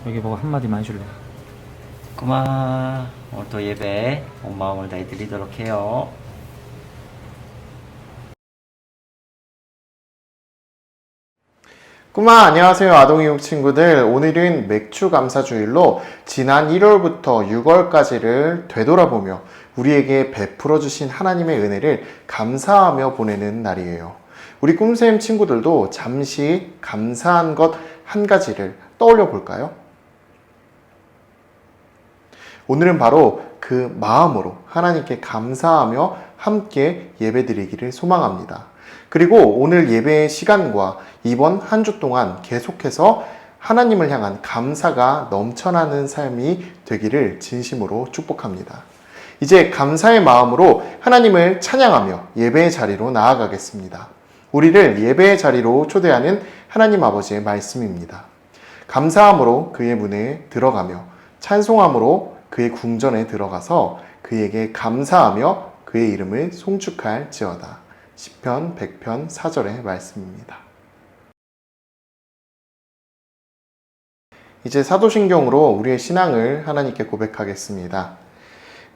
여기 보고 한마디만 해줄래? 꼬마, 오늘도 예배 온 마음을 다해 드리도록 해요. 꼬마 안녕하세요 아동이육 친구들. 오늘은 맥주 감사 주일로 지난 1월부터 6월까지를 되돌아보며 우리에게 베풀어 주신 하나님의 은혜를 감사하며 보내는 날이에요. 우리 꿈쌤 친구들도 잠시 감사한 것 한 가지를 떠올려 볼까요? 오늘은 바로 그 마음으로 하나님께 감사하며 함께 예배드리기를 소망합니다. 그리고 오늘 예배의 시간과 이번 한 주 동안 계속해서 하나님을 향한 감사가 넘쳐나는 삶이 되기를 진심으로 축복합니다. 이제 감사의 마음으로 하나님을 찬양하며 예배의 자리로 나아가겠습니다. 우리를 예배의 자리로 초대하는 하나님 아버지의 말씀입니다. 감사함으로 그의 문에 들어가며 찬송함으로 그의 궁전에 들어가서 그에게 감사하며 그의 이름을 송축할지어다. 시편 100편 4절의 말씀입니다. 이제 사도신경으로 우리의 신앙을 하나님께 고백하겠습니다.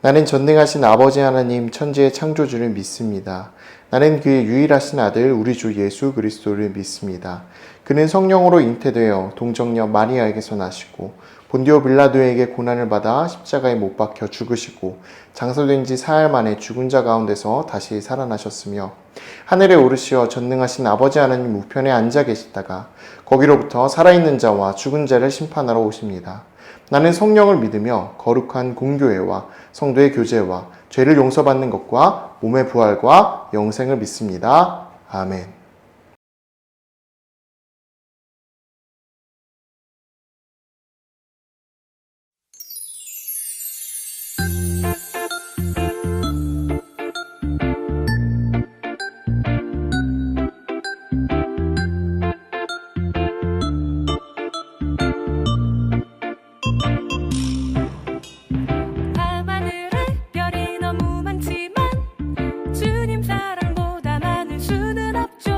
나는 전능하신 아버지 하나님 천지의 창조주를 믿습니다. 나는 그의 유일하신 아들 우리 주 예수 그리스도를 믿습니다. 그는 성령으로 잉태되어 동정녀 마리아에게서 나시고 본디오 빌라도에게 고난을 받아 십자가에 못 박혀 죽으시고 장사된 지 사흘 만에 죽은 자 가운데서 다시 살아나셨으며 하늘에 오르시어 전능하신 아버지 하나님 우편에 앉아 계시다가 거기로부터 살아있는 자와 죽은 자를 심판하러 오십니다. 나는 성령을 믿으며 거룩한 공교회와 성도의 교제와 죄를 용서받는 것과 몸의 부활과 영생을 믿습니다. 아멘. 밤하늘에 별이 너무 많지만 주님 사랑보다 많은 수는 없죠.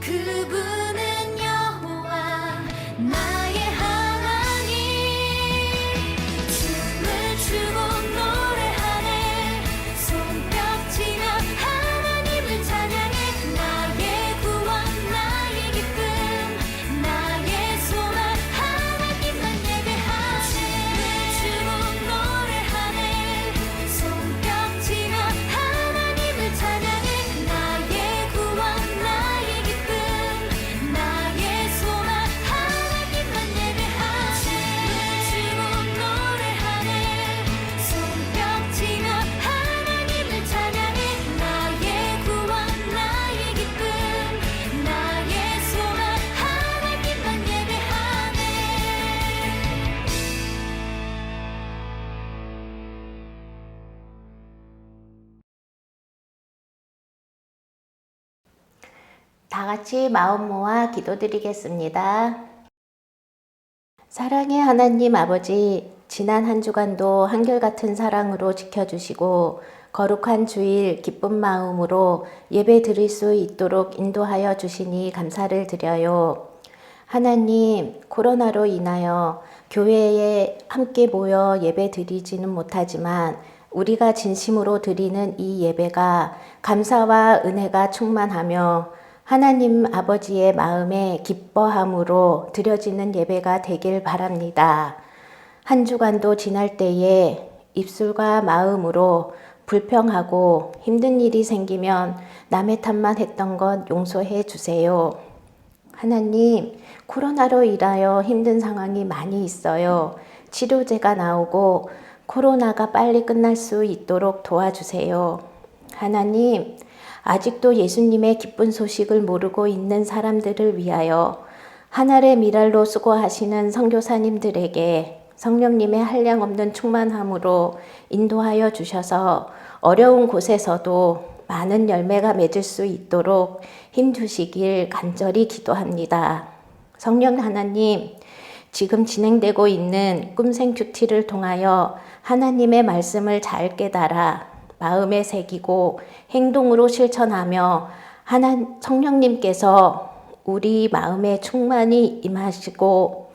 그분은 여호와 나의 하나님. 춤을 추고 노래하네. 손뼉치며 하나님을 찬양해. 나의 구원 나의 기쁨 나의 소망 하나님만 예배하네. 춤을 추고 노래하네. 손뼉치며 하나님을 찬양해. 나의 구원 나의 기쁨 나의 소망 하나님만 예배하네. 춤을 추고 노래하네. 손뼉치며 하나님을 찬양해. 나의 구원 나의 기쁨 나의 소망 하나님만 예배하네. 다 같이 마음 모아 기도드리겠습니다. 사랑의 하나님 아버지, 지난 한 주간도 한결같은 사랑으로 지켜주시고 거룩한 주일 기쁜 마음으로 예배 드릴 수 있도록 인도하여 주시니 감사를 드려요. 하나님, 코로나로 인하여 교회에 함께 모여 예배 드리지는 못하지만 우리가 진심으로 드리는 이 예배가 감사와 은혜가 충만하며 하나님 아버지의 마음에 기뻐함으로 드려지는 예배가 되길 바랍니다. 한 주간도 지날 때에 입술과 마음으로 불평하고 힘든 일이 생기면 남의 탓만 했던 것 용서해 주세요. 하나님, 코로나로 인하여 힘든 상황이 많이 있어요. 치료제가 나오고 코로나가 빨리 끝날 수 있도록 도와주세요. 하나님, 아직도 예수님의 기쁜 소식을 모르고 있는 사람들을 위하여 하늘의 미랄로 수고하시는 선교사님들에게 성령님의 한량없는 충만함으로 인도하여 주셔서 어려운 곳에서도 많은 열매가 맺을 수 있도록 힘주시길 간절히 기도합니다. 성령 하나님, 지금 진행되고 있는 꿈생 큐티를 통하여 하나님의 말씀을 잘 깨달아 마음에 새기고 행동으로 실천하며 성령님께서 우리 마음에 충만히 임하시고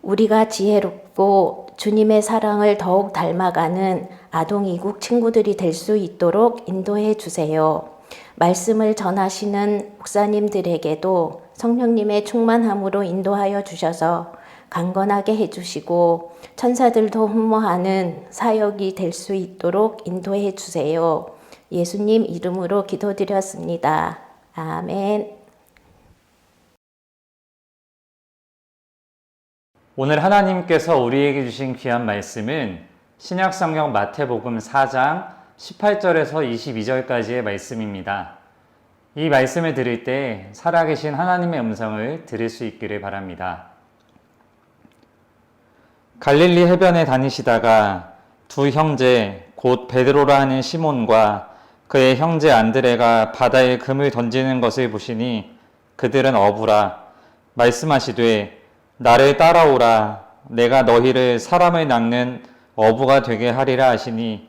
우리가 지혜롭고 주님의 사랑을 더욱 닮아가는 아동 이국 친구들이 될 수 있도록 인도해 주세요. 말씀을 전하시는 목사님들에게도 성령님의 충만함으로 인도하여 주셔서 강건하게 해주시고 천사들도 흠모하는 사역이 될 수 있도록 인도해 주세요. 예수님 이름으로 기도드렸습니다. 아멘. 오늘 하나님께서 우리에게 주신 귀한 말씀은 신약성경 마태복음 4장 18절에서 22절까지의 말씀입니다. 이 말씀을 들을 때 살아계신 하나님의 음성을 들을 수 있기를 바랍니다. 갈릴리 해변에 다니시다가 두 형제 곧 베드로라 하는 시몬과 그의 형제 안드레가 바다에 금을 던지는 것을 보시니 그들은 어부라 말씀하시되 나를 따라오라 내가 너희를 사람을 낚는 어부가 되게 하리라 하시니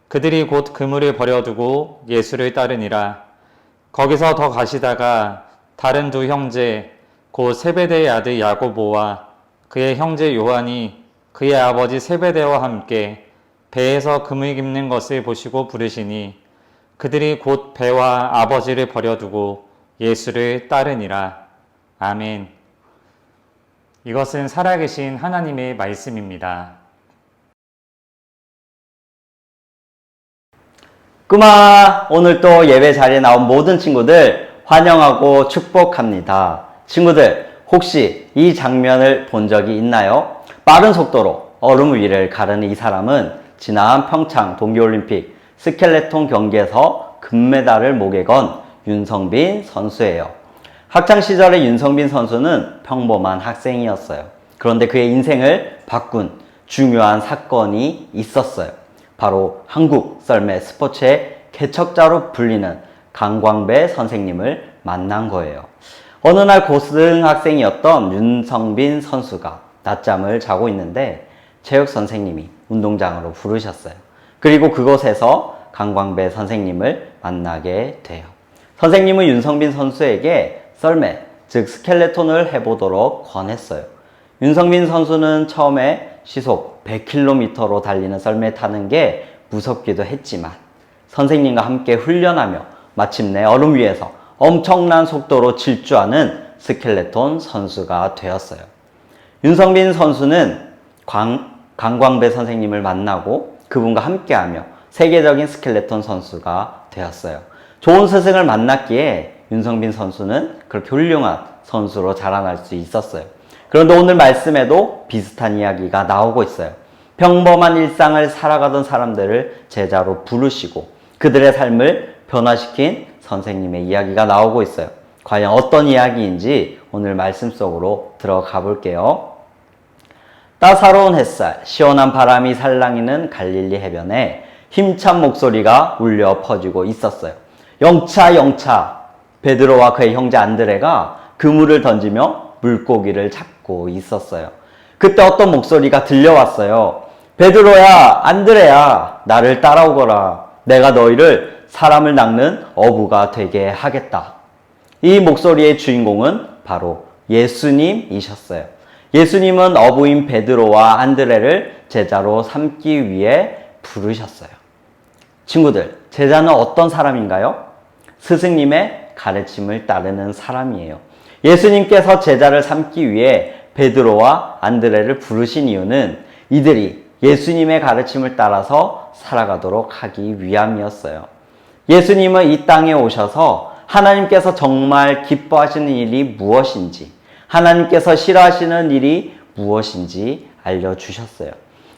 그들이 곧 그물을 버려두고 예수를 따르니라. 거기서 더 가시다가 다른 두 형제 곧 세베대의 아들 야고보와 그의 형제 요한이 그의 아버지 세베대와 함께 배에서 금을 깁는 것을 보시고 부르시니 그들이 곧 배와 아버지를 버려두고 예수를 따르니라. 아멘. 이것은 살아계신 하나님의 말씀입니다. 꼬마, 오늘 또 예배 자리에 나온 모든 친구들 환영하고 축복합니다. 친구들, 혹시 이 장면을 본 적이 있나요? 빠른 속도로 얼음 위를 가르는 이 사람은 지난 평창 동계올림픽 스켈레톤 경기에서 금메달을 목에 건 윤성빈 선수예요. 학창시절의 윤성빈 선수는 평범한 학생이었어요. 그런데 그의 인생을 바꾼 중요한 사건이 있었어요. 바로 한국 썰매 스포츠의 개척자로 불리는 강광배 선생님을 만난 거예요. 어느 날 고등학생이었던 윤성빈 선수가 낮잠을 자고 있는데 체육 선생님이 운동장으로 부르셨어요. 그리고 그곳에서 강광배 선생님을 만나게 돼요. 선생님은 윤성빈 선수에게 썰매, 즉 스켈레톤을 해보도록 권했어요. 윤성빈 선수는 처음에 시속 100km로 달리는 썰매 타는 게 무섭기도 했지만 선생님과 함께 훈련하며 마침내 얼음 위에서 엄청난 속도로 질주하는 스켈레톤 선수가 되었어요. 윤성빈 선수는 강광배 선생님을 만나고 그분과 함께하며 세계적인 스켈레톤 선수가 되었어요. 좋은 스승을 만났기에 윤성빈 선수는 그렇게 훌륭한 선수로 자라날 수 있었어요. 그런데 오늘 말씀에도 비슷한 이야기가 나오고 있어요. 평범한 일상을 살아가던 사람들을 제자로 부르시고 그들의 삶을 변화시킨 선생님의 이야기가 나오고 있어요. 과연 어떤 이야기인지 오늘 말씀 속으로 들어가 볼게요. 따사로운 햇살, 시원한 바람이 살랑이는 갈릴리 해변에 힘찬 목소리가 울려 퍼지고 있었어요. 영차 영차 베드로와 그의 형제 안드레가 그물을 던지며 물고기를 잡고 있었어요. 그때 어떤 목소리가 들려왔어요. 베드로야, 안드레야, 나를 따라오거라. 내가 너희를 사람을 낚는 어부가 되게 하겠다. 이 목소리의 주인공은 바로 예수님이셨어요. 예수님은 어부인 베드로와 안드레를 제자로 삼기 위해 부르셨어요. 친구들, 제자는 어떤 사람인가요? 스승님의 가르침을 따르는 사람이에요. 예수님께서 제자를 삼기 위해 베드로와 안드레를 부르신 이유는 이들이 예수님의 가르침을 따라서 살아가도록 하기 위함이었어요. 예수님은 이 땅에 오셔서 하나님께서 정말 기뻐하시는 일이 무엇인지, 하나님께서 싫어하시는 일이 무엇인지 알려주셨어요.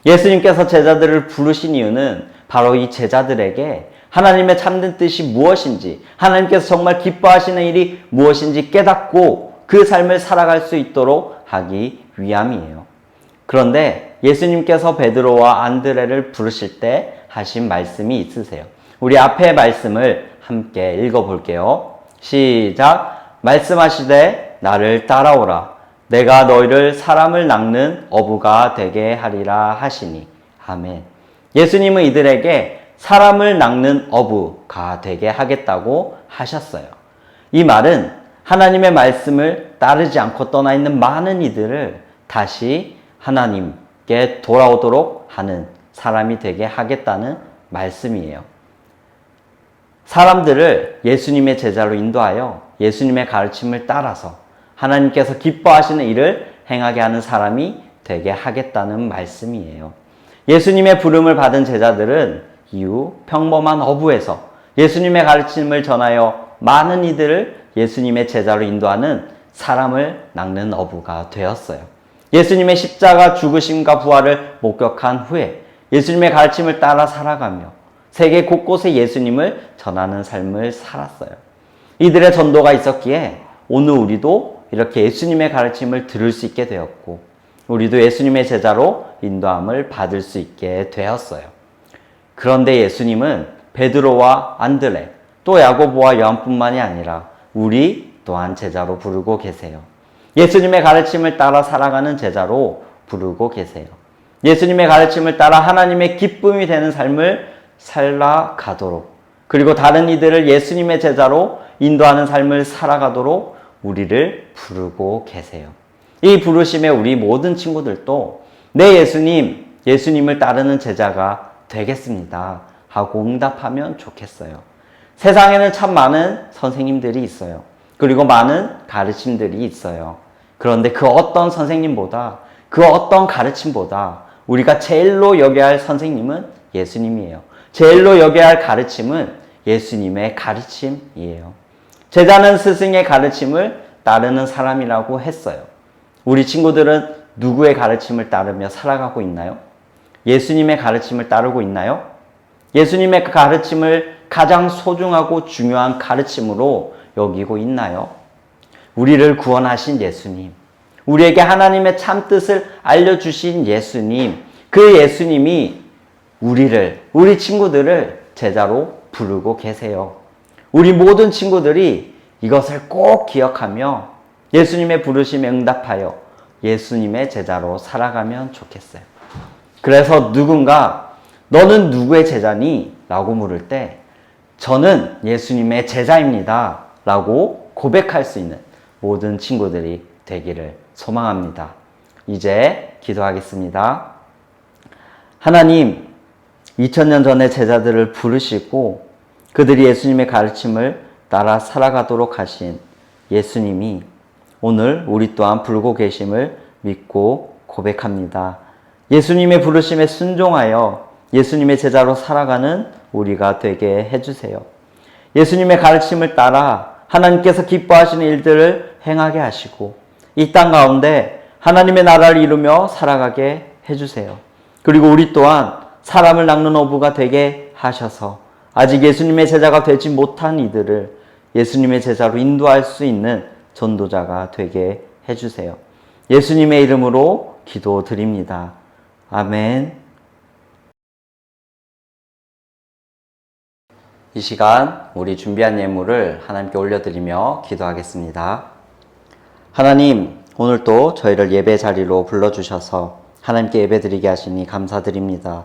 예수님께서 제자들을 부르신 이유는 바로 이 제자들에게 하나님의 참된 뜻이 무엇인지, 하나님께서 정말 기뻐하시는 일이 무엇인지 깨닫고 그 삶을 살아갈 수 있도록 하기 위함이에요. 그런데 예수님께서 베드로와 안드레를 부르실 때 하신 말씀이 있으세요. 우리 앞에 말씀을 함께 읽어볼게요. 시작. 말씀하시되 나를 따라오라. 내가 너희를 사람을 낚는 어부가 되게 하리라 하시니. 아멘. 예수님은 이들에게 사람을 낚는 어부가 되게 하겠다고 하셨어요. 이 말은 하나님의 말씀을 따르지 않고 떠나 있는 많은 이들을 다시 하나님께 돌아오도록 하는 사람이 되게 하겠다는 말씀이에요. 사람들을 예수님의 제자로 인도하여 예수님의 가르침을 따라서 하나님께서 기뻐하시는 일을 행하게 하는 사람이 되게 하겠다는 말씀이에요. 예수님의 부름을 받은 제자들은 이후 평범한 어부에서 예수님의 가르침을 전하여 많은 이들을 예수님의 제자로 인도하는 사람을 낚는 어부가 되었어요. 예수님의 십자가 죽으심과 부활을 목격한 후에 예수님의 가르침을 따라 살아가며 세계 곳곳에 예수님을 전하는 삶을 살았어요. 이들의 전도가 있었기에 오늘 우리도 이렇게 예수님의 가르침을 들을 수 있게 되었고 우리도 예수님의 제자로 인도함을 받을 수 있게 되었어요. 그런데 예수님은 베드로와 안드레 또 야고보와 요한뿐만이 아니라 우리 또한 제자로 부르고 계세요. 예수님의 가르침을 따라 살아가는 제자로 부르고 계세요. 예수님의 가르침을 따라 하나님의 기쁨이 되는 삶을 살아가도록 그리고 다른 이들을 예수님의 제자로 인도하는 삶을 살아가도록 우리를 부르고 계세요. 이 부르심에 우리 모든 친구들도 내 예수님을 따르는 제자가 되겠습니다 하고 응답하면 좋겠어요. 세상에는 참 많은 선생님들이 있어요. 그리고 많은 가르침들이 있어요. 그런데 그 어떤 선생님보다 그 어떤 가르침보다 우리가 제일로 여겨야 할 선생님은 예수님이에요. 제일로 여겨야 할 가르침은 예수님의 가르침이에요. 제자는 스승의 가르침을 따르는 사람이라고 했어요. 우리 친구들은 누구의 가르침을 따르며 살아가고 있나요? 예수님의 가르침을 따르고 있나요? 예수님의 가르침을 가장 소중하고 중요한 가르침으로 여기고 있나요? 우리를 구원하신 예수님, 우리에게 하나님의 참뜻을 알려주신 예수님, 그 예수님이 우리 친구들을 제자로 부르고 계세요. 우리 모든 친구들이 이것을 꼭 기억하며 예수님의 부르심에 응답하여 예수님의 제자로 살아가면 좋겠어요. 그래서 누군가 너는 누구의 제자니? 라고 물을 때 저는 예수님의 제자입니다 라고 고백할 수 있는 모든 친구들이 되기를 소망합니다. 이제 기도하겠습니다. 하나님, 2000년 전에 제자들을 부르시고 그들이 예수님의 가르침을 따라 살아가도록 하신 예수님이 오늘 우리 또한 부르고 계심을 믿고 고백합니다. 예수님의 부르심에 순종하여 예수님의 제자로 살아가는 우리가 되게 해주세요. 예수님의 가르침을 따라 하나님께서 기뻐하시는 일들을 행하게 하시고 이 땅 가운데 하나님의 나라를 이루며 살아가게 해주세요. 그리고 우리 또한 사람을 낚는 어부가 되게 하셔서 아직 예수님의 제자가 되지 못한 이들을 예수님의 제자로 인도할 수 있는 전도자가 되게 해주세요. 예수님의 이름으로 기도드립니다. 아멘. 이 시간 우리 준비한 예물을 하나님께 올려드리며 기도하겠습니다. 하나님, 오늘도 저희를 예배 자리로 불러주셔서 하나님께 예배드리게 하시니 감사드립니다.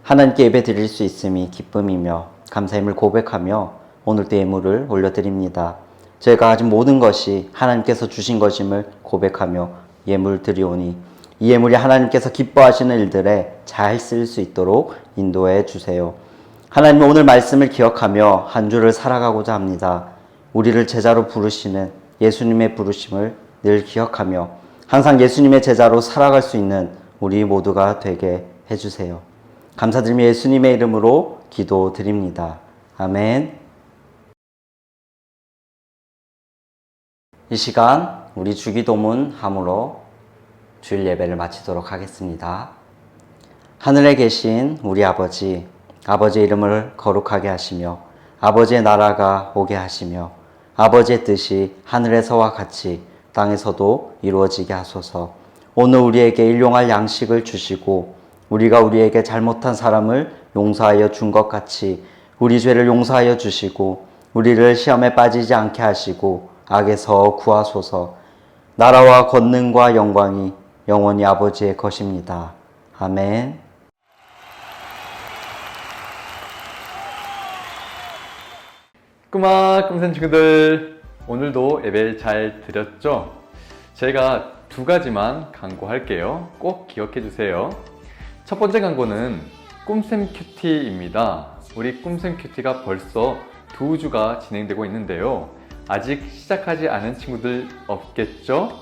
하나님께 예배드릴 수 있음이 기쁨이며 감사임을 고백하며 오늘도 예물을 올려드립니다. 저희가 가진 모든 것이 하나님께서 주신 것임을 고백하며 예물 드리오니 이 예물이 하나님께서 기뻐하시는 일들에 잘 쓰일 수 있도록 인도해 주세요. 하나님, 오늘 말씀을 기억하며 한 주를 살아가고자 합니다. 우리를 제자로 부르시는 예수님의 부르심을 늘 기억하며 항상 예수님의 제자로 살아갈 수 있는 우리 모두가 되게 해주세요. 감사드리며 예수님의 이름으로 기도드립니다. 아멘. 이 시간 우리 주기도문 함으로 주일 예배를 마치도록 하겠습니다. 하늘에 계신 우리 아버지, 아버지의 이름을 거룩하게 하시며 아버지의 나라가 오게 하시며 아버지의 뜻이 하늘에서와 같이 땅에서도 이루어지게 하소서. 오늘 우리에게 일용할 양식을 주시고 우리가 우리에게 잘못한 사람을 용서하여 준 것 같이 우리 죄를 용서하여 주시고 우리를 시험에 빠지지 않게 하시고 악에서 구하소서. 나라와 권능과 영광이 영원히 아버지의 것입니다. 아멘. 꼬마 꿈센 친구들, 오늘도 예배 잘 드렸죠? 제가 두 가지만 강구할게요. 꼭 기억해 주세요. 첫 번째 강구는 꿈쌤 큐티입니다. 우리 꿈쌤 큐티가 벌써 2주가 진행되고 있는데요. 아직 시작하지 않은 친구들 없겠죠?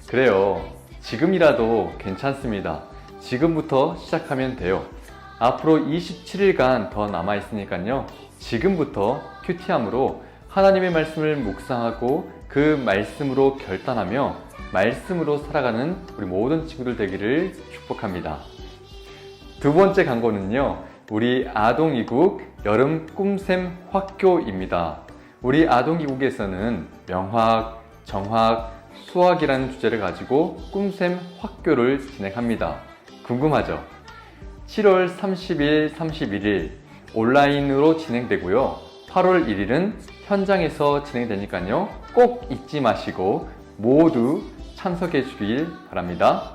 그래요. 지금이라도 괜찮습니다. 지금부터 시작하면 돼요. 앞으로 27일간 더 남아있으니까요. 지금부터 큐티함으로 하나님의 말씀을 묵상하고 그 말씀으로 결단하며 말씀으로 살아가는 우리 모든 친구들 되기를 축복합니다. 두 번째 강고는요, 우리 아동이국 여름 꿈샘 학교입니다. 우리 아동이국에서는 명학, 정학, 수학이라는 주제를 가지고 꿈샘 학교를 진행합니다. 궁금하죠? 7월 30일, 31일 온라인으로 진행되고요. 8월 1일은 현장에서 진행되니까요. 꼭 잊지 마시고 모두 참석해 주길 바랍니다.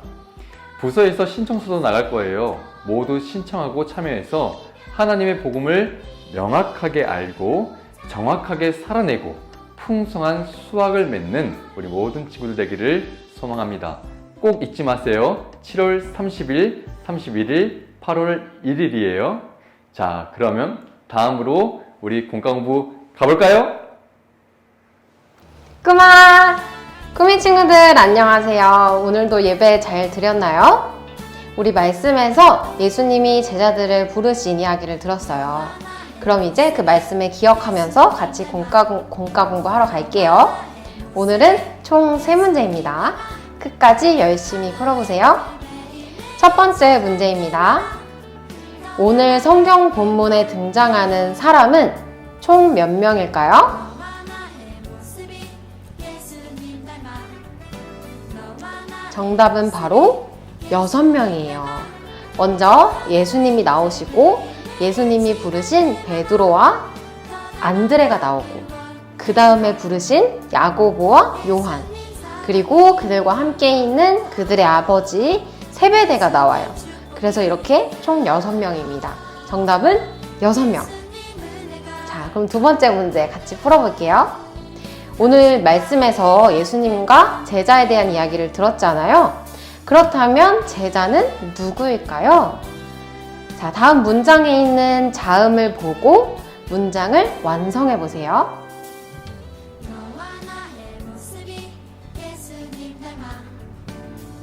부서에서 신청서도 나갈 거예요. 모두 신청하고 참여해서 하나님의 복음을 명확하게 알고 정확하게 살아내고 풍성한 수확을 맺는 우리 모든 친구들 되기를 소망합니다. 꼭 잊지 마세요. 7월 30일, 31일, 8월 1일이에요. 자, 그러면 다음으로 우리 공과공부 가볼까요? 꾸미 친구들 안녕하세요. 오늘도 예배 잘 드렸나요? 우리 말씀에서 예수님이 제자들을 부르신 이야기를 들었어요. 그럼 이제 그 말씀을 기억하면서 같이 공과 공부하러 갈게요. 오늘은 총 3문제입니다. 끝까지 열심히 풀어보세요. 첫 번째 문제입니다. 오늘 성경 본문에 등장하는 사람은 총 몇 명일까요? 정답은 바로 6명이에요. 먼저 예수님이 나오시고 예수님이 부르신 베드로와 안드레가 나오고 그 다음에 부르신 야고보와 요한, 그리고 그들과 함께 있는 그들의 아버지 세베대가 나와요. 그래서 이렇게 총 6명입니다. 정답은 6명. 자, 그럼 두 번째 문제 같이 풀어볼게요. 오늘 말씀에서 예수님과 제자에 대한 이야기를 들었잖아요. 그렇다면 제자는 누구일까요? 자, 다음 문장에 있는 자음을 보고 문장을 완성해 보세요. 너와 나의 모습이 예수님 닮아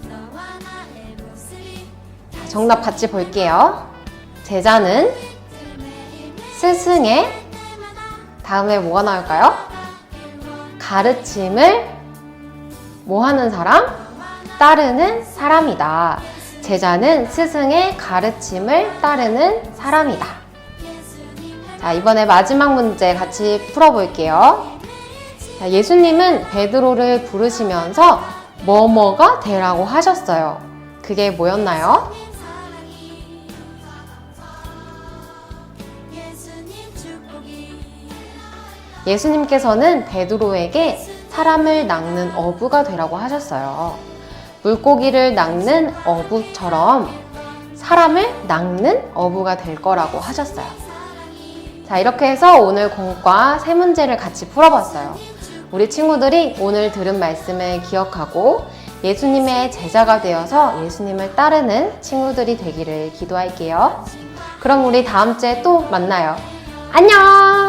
너와 나의 모습이 자, 정답 같이 볼게요. 제자는 스승의 다음에 뭐가 나올까요? 가르침을 뭐 하는 사람? 따르는 사람이다. 제자는 스승의 가르침을 따르는 사람이다. 자, 이번에 마지막 문제 같이 풀어볼게요. 자, 예수님은 베드로를 부르시면서 뭐뭐가 되라고 하셨어요. 그게 뭐였나요? 예수님 축복이 예수님께서는 베드로에게 사람을 낚는 어부가 되라고 하셨어요. 물고기를 낚는 어부처럼 사람을 낚는 어부가 될 거라고 하셨어요. 자, 이렇게 해서 오늘 공과 세 문제를 같이 풀어봤어요. 우리 친구들이 오늘 들은 말씀을 기억하고 예수님의 제자가 되어서 예수님을 따르는 친구들이 되기를 기도할게요. 그럼 우리 다음 주에 또 만나요. 안녕!